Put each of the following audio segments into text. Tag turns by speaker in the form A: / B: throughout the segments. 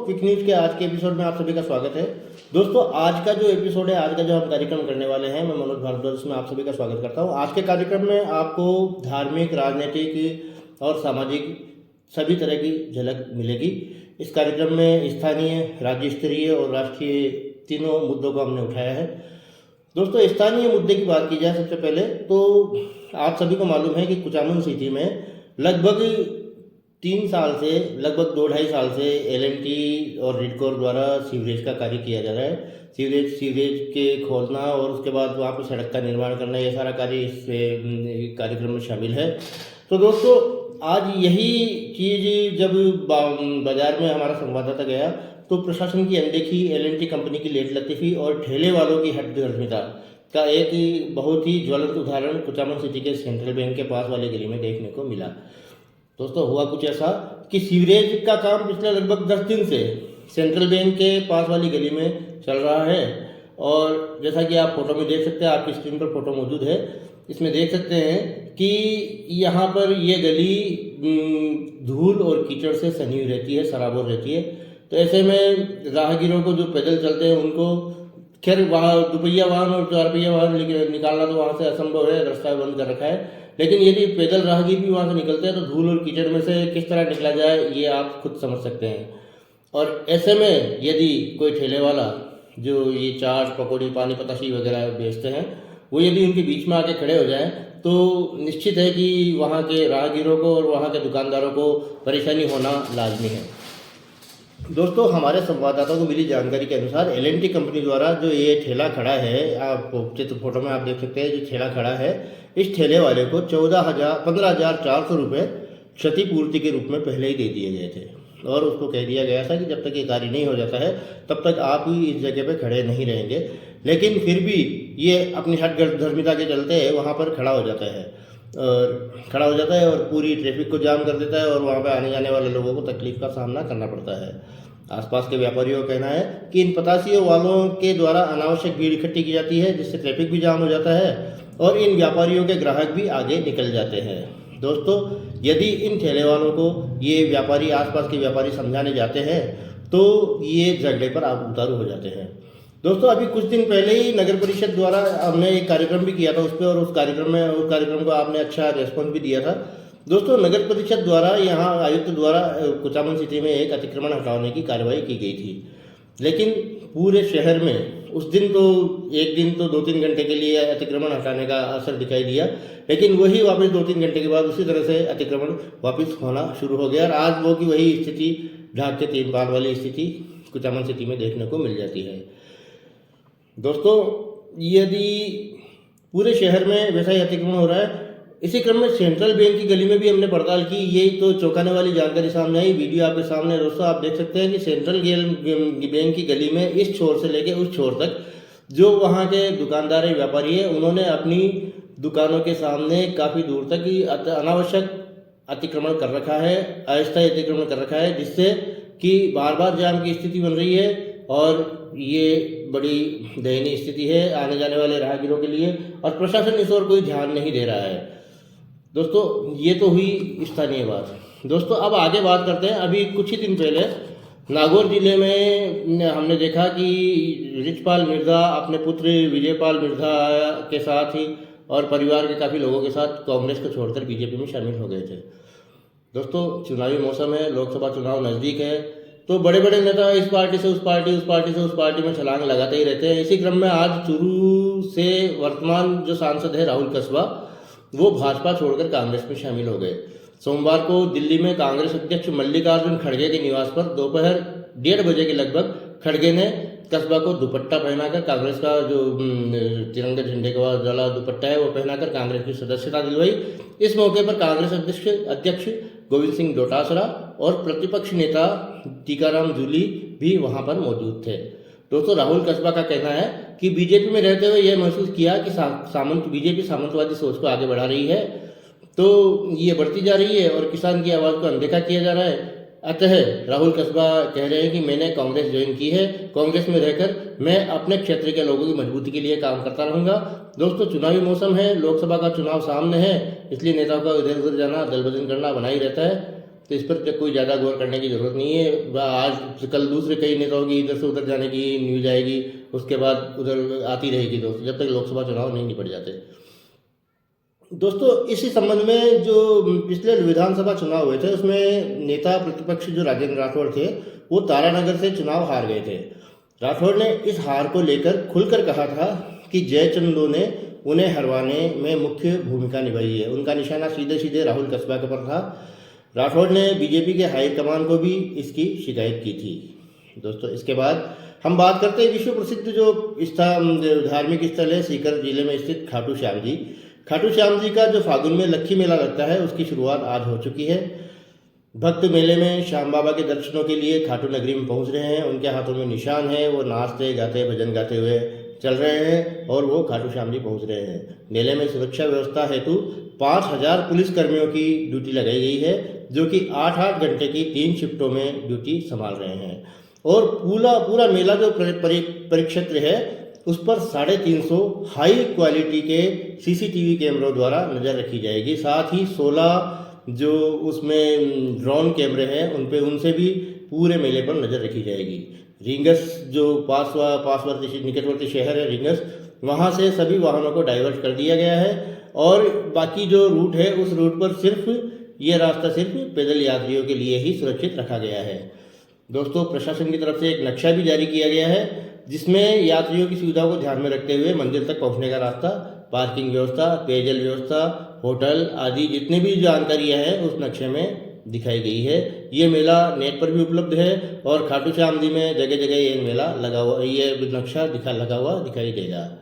A: Quick news के आज के एपिसोड में आप सभी का स्वागत है। दोस्तों, आज का जो एपिसोड है, आज का जो हम कार्यक्रम करने वाले हैं, मैं मनोज भारद्वाज इसमें आप सभी का स्वागत करता हूं। आज के कार्यक्रम में आपको धार्मिक, राजनीतिक और सामाजिक सभी तरह की झलक मिलेगी। इस कार्यक्रम में स्थानीय, राज्य स्तरीय और राष्ट्रीय तीनों मुद्दों को हमने उठाया है। दोस्तों, स्थानीय मुद्दे की बात की जाए सबसे पहले तो आप सभी को मालूम है कि कुचामन सिटी में लगभग 3 साल से, लगभग 2-2.5 साल से एल&टी और रिडकोर द्वारा सीवरेज का कार्य किया जा रहा है। सीवरेज के खोलना और उसके बाद वहाँ पर सड़क का निर्माण करना, ये सारा कार्य इस कार्यक्रम में शामिल है। तो दोस्तों, आज यही चीज़ जब बाजार में हमारा संवाददाता गया तो प्रशासन की अनदेखी, एल&टी कंपनी की लेट लतीफ़ी और ठेले वालों की हठधर्मिता का एक बहुत ही ज्वलंत उदाहरण कुचामन सिटी के सेंट्रल बैंक के पास वाली गली में देखने को मिला। दोस्तों, हुआ कुछ ऐसा कि सीवरेज का काम पिछले लगभग 10 दिन से सेंट्रल बैंक के पास वाली गली में चल रहा है और जैसा कि आप फोटो में देख सकते हैं, आपकी स्क्रीन पर फोटो मौजूद है, इसमें देख सकते हैं कि यहाँ पर ये गली धूल और कीचड़ से सनी हुई रहती है, सराबोर रहती है। तो ऐसे में राहगीरों को जो पैदल चलते हैं उनको, खैर वहाँ दुपहिया वाहन और 4 पहिया वाहन निकालना तो वहाँ से असंभव है, रास्ता बंद कर रखा है। लेकिन यदि पैदल राहगीर भी वहाँ से निकलते हैं तो धूल और कीचड़ में से किस तरह निकला जाए, ये आप खुद समझ सकते हैं। और ऐसे में यदि कोई ठेले वाला जो ये चाट, पकौड़ी, पानी पताशी वगैरह बेचते हैं, वो यदि उनके बीच में आके खड़े हो जाएं तो निश्चित है कि वहाँ के राहगीरों को और वहाँ के दुकानदारों को परेशानी होना लाजमी है। दोस्तों, हमारे संवाददाता को मिली जानकारी के अनुसार एल&टी कंपनी द्वारा जो ये ठेला खड़ा है, आप चित्र फोटो में आप देख सकते हैं, जो ठेला खड़ा है, इस ठेले वाले को 15,400 रुपये क्षतिपूर्ति के रूप में पहले ही दे दिए गए थे और उसको कह दिया गया था कि जब तक ये कार्य नहीं हो जाता है तब तक आप ही इस जगह पे खड़े नहीं रहेंगे। लेकिन फिर भी ये अपनी हठधर्मिता के चलते वहाँ पर खड़ा हो जाता है और पूरी ट्रैफिक को जाम कर देता है और वहाँ पे आने जाने वाले लोगों को तकलीफ का सामना करना पड़ता है। आसपास के व्यापारियों का कहना है कि इन पतासियों वालों के द्वारा अनावश्यक भीड़ इकट्ठी की जाती है, जिससे ट्रैफिक भी जाम हो जाता है और इन व्यापारियों के ग्राहक भी आगे निकल जाते हैं। दोस्तों, यदि इन ठेले वालों को ये व्यापारी, आसपास के व्यापारी समझाने जाते हैं तो ये झगड़े पर उतारू हो जाते हैं। दोस्तों, अभी कुछ दिन पहले ही नगर परिषद द्वारा हमने एक कार्यक्रम भी किया था उस पर, और उस कार्यक्रम को आपने अच्छा रिस्पॉन्स भी दिया था। दोस्तों, नगर परिषद द्वारा, यहाँ आयुक्त द्वारा कुचामन सिटी में एक अतिक्रमण हटाने की कार्रवाई की गई थी, लेकिन पूरे शहर में उस दिन तो, एक दिन तो 2-3 घंटे के लिए अतिक्रमण हटाने का असर दिखाई दिया, लेकिन वही वापस 2-3 घंटे के बाद उसी तरह से अतिक्रमण वापस होना शुरू हो गया और आज वो की वही स्थिति, ढाक के 3 पार वाली स्थिति कुचामन सिटी में देखने को मिल जाती है। दोस्तों, यदि पूरे शहर में वैसा ही अतिक्रमण हो रहा है, इसी क्रम में सेंट्रल बैंक की गली में भी हमने पड़ताल की, यही तो चौंकाने वाली जानकारी सामने आई। वीडियो आपके सामने दोस्तों आप देख सकते हैं कि सेंट्रल बैंक की गली में इस छोर से लेकर उस छोर तक जो वहाँ के दुकानदार है, व्यापारी है, उन्होंने अपनी दुकानों के सामने काफ़ी दूर तक ही अनावश्यक अतिक्रमण कर रखा है, अस्थायी अतिक्रमण कर रखा है, जिससे कि बार बार जाम की स्थिति बन रही है और ये बड़ी दयनीय स्थिति है आने जाने वाले राहगीरों के लिए और प्रशासन इस ओर कोई ध्यान नहीं दे रहा है। दोस्तों, ये तो हुई स्थानीय बात। दोस्तों, अब आगे बात करते हैं। अभी कुछ ही दिन पहले नागौर जिले में हमने देखा कि रिचपाल मिर्जा अपने पुत्र विजयपाल मिर्जा के साथ ही और परिवार के काफ़ी लोगों के साथ कांग्रेस को छोड़कर बीजेपी में शामिल हो गए थे। दोस्तों, चुनावी मौसम है, लोकसभा चुनाव नज़दीक है, तो बड़े बड़े नेता इस पार्टी से उस पार्टी, उस पार्टी से उस पार्टी में छलांग लगाते ही रहते हैं। इसी क्रम में आज चूरू से वर्तमान जो सांसद है राहुल कस्बा, वो भाजपा छोड़कर कांग्रेस में शामिल हो गए। सोमवार को दिल्ली में कांग्रेस अध्यक्ष मल्लिकार्जुन खड़गे के निवास पर दोपहर 1:30 बजे के लगभग खड़गे ने कस्बा को दुपट्टा पहनाकर, कांग्रेस का जो तिरंगे झंडे का वाला दुपट्टा है वो पहनाकर कांग्रेस की सदस्यता दिलवाई। इस मौके पर कांग्रेस अध्यक्ष गोविंद सिंह डोटासरा और प्रतिपक्ष नेता टीकाराम जूली भी वहां पर मौजूद थे। दोस्तों, राहुल कस्बा का कहना है कि बीजेपी में रहते हुए यह महसूस किया कि बीजेपी सामंतवादी सोच को आगे बढ़ा रही है, तो ये बढ़ती जा रही है और किसान की आवाज़ को अनदेखा किया जा रहा है। अतः राहुल कस्बा कह रहे हैं कि मैंने कांग्रेस ज्वाइन की है, कांग्रेस में रहकर मैं अपने क्षेत्र के लोगों की मजबूती के लिए काम करता रहूंगा। दोस्तों, चुनावी मौसम है, लोकसभा का चुनाव सामने है, इसलिए नेताओं का इधर उधर जाना, दल बदल करना बना ही रहता है। तो इस पर कोई ज़्यादा गौर करने की ज़रूरत नहीं है। आज कल दूसरे कई नेताओं की इधर से उधर जाने की न्यूज़ आएगी, उसके बाद उधर आती रहेगी दोस्तों, जब तक लोकसभा चुनाव नहीं निपट जाते। दोस्तों इसी संबंध में जो पिछले विधानसभा चुनाव हुए थे उसमें नेता प्रतिपक्ष जो राजेंद्र राठौड़ थे वो तारानगर से चुनाव हार गए थे। राठौड़ ने इस हार को लेकर खुलकर कहा था कि जयचंदो ने उन्हें हरवाने में मुख्य भूमिका निभाई है। उनका निशाना सीधे सीधे राहुल कसबा के पर था। राठौड़ ने बीजेपी के हाईकमान को भी इसकी शिकायत की थी। दोस्तों इसके बाद हम बात करते हैं विश्व प्रसिद्ध जो धार्मिक स्थल है सीकर जिले में स्थित खाटू श्याम जी। खाटू श्याम जी का जो फागुन में लक्खी मेला लगता है उसकी शुरुआत आज हो चुकी है। भक्त मेले में श्याम बाबा के दर्शनों के लिए खाटू नगरी में पहुंच रहे हैं। उनके हाथों में निशान है, वो नाचते गाते भजन गाते हुए चल रहे हैं और वो खाटू श्याम जी पहुंच रहे हैं। मेले में सुरक्षा व्यवस्था हेतु 5000 पुलिसकर्मियों की ड्यूटी लगाई गई है, जो कि 8-8 घंटे की 3 शिफ्टों में ड्यूटी संभाल रहे हैं। और पूरा मेला जो परिक्षेत्र है उस पर 350 हाई क्वालिटी के सीसीटीवी कैमरों द्वारा नज़र रखी जाएगी। साथ ही 16 जो उसमें ड्रोन कैमरे हैं उनसे भी पूरे मेले पर नज़र रखी जाएगी। रिंगस जो पासवर्ती निकटवर्ती शहर है रिंगस, वहाँ से सभी वाहनों को डाइवर्ट कर दिया गया है और बाकी जो रूट है उस रूट पर सिर्फ ये रास्ता सिर्फ पैदल यात्रियों के लिए ही सुरक्षित रखा गया है। दोस्तों प्रशासन की तरफ से एक नक्शा भी जारी किया गया है जिसमें यात्रियों की सुविधा को ध्यान में रखते हुए मंदिर तक पहुंचने का रास्ता, पार्किंग व्यवस्था, पेयजल व्यवस्था, होटल आदि जितनी भी जानकारियां हैं उस नक्शे में दिखाई गई है। ये मेला नेट पर भी उपलब्ध है और खाटू श्याम जी में जगह जगह ये मेला लगा हुआ, ये नक्शा लगा हुआ दिखाई देगा।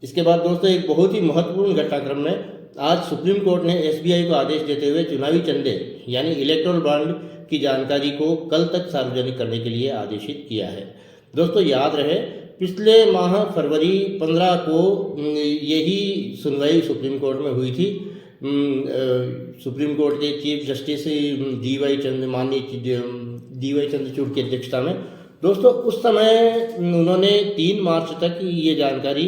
A: इसके बाद दोस्तों एक बहुत ही महत्वपूर्ण घटनाक्रम में आज सुप्रीम कोर्ट ने एसबीआई को आदेश देते हुए चुनावी चंदे यानी इलेक्टोरल बॉन्ड की जानकारी को कल तक सार्वजनिक करने के लिए आदेशित किया है। दोस्तों याद रहे पिछले माह फरवरी 15 को यही सुनवाई सुप्रीम कोर्ट में हुई थी। सुप्रीम कोर्ट के चीफ जस्टिस डीवाई चंद्रचूड़ की अध्यक्षता में। दोस्तों उस समय उन्होंने 3 मार्च तक ये जानकारी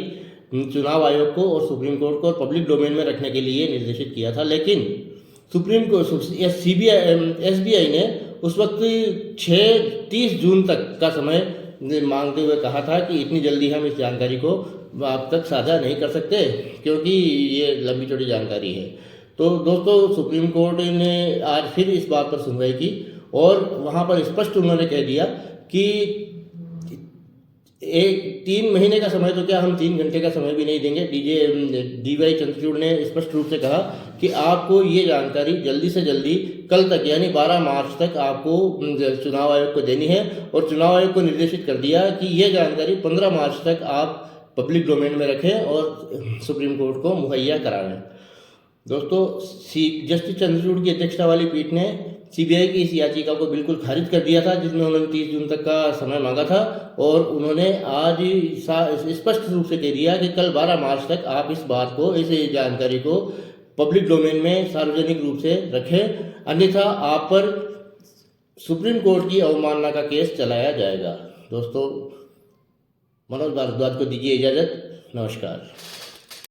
A: चुनाव आयोग को और सुप्रीम कोर्ट को पब्लिक डोमेन में रखने के लिए निर्देशित किया था, लेकिन सुप्रीम कोर्ट एसबीआई ने उस वक्त 30 जून तक का समय मांगते हुए कहा था कि इतनी जल्दी हम इस जानकारी को आप तक साझा नहीं कर सकते क्योंकि ये लंबी चौड़ी जानकारी है। तो दोस्तों सुप्रीम कोर्ट ने आज फिर इस बात पर सुनवाई की और वहाँ पर स्पष्ट उन्होंने कह दिया कि 3 महीने का समय तो क्या हम 3 घंटे का समय भी नहीं देंगे। डीवाई चंद्रचूड़ ने स्पष्ट रूप से कहा कि आपको ये जानकारी जल्दी से जल्दी कल तक यानी 12 मार्च तक आपको चुनाव आयोग को देनी है और चुनाव आयोग को निर्देशित कर दिया कि ये जानकारी 15 मार्च तक आप पब्लिक डोमेन में रखें और सुप्रीम कोर्ट को मुहैया कराएं। दोस्तों जस्टिस चंद्रचूड़ की अध्यक्षता वाली पीठ ने सीबीआई की इस याचिका को बिल्कुल खारिज कर दिया था जिसमें उन्होंने 30 जून तक का समय मांगा था और उन्होंने आज स्पष्ट रूप से कह दिया कि कल 12 मार्च तक आप इस बात को, इस जानकारी को पब्लिक डोमेन में सार्वजनिक रूप से रखें, अन्यथा आप पर सुप्रीम कोर्ट की अवमानना का केस चलाया जाएगा। दोस्तों मनोज भारद्वाज को दीजिए इजाज़त। नमस्कार।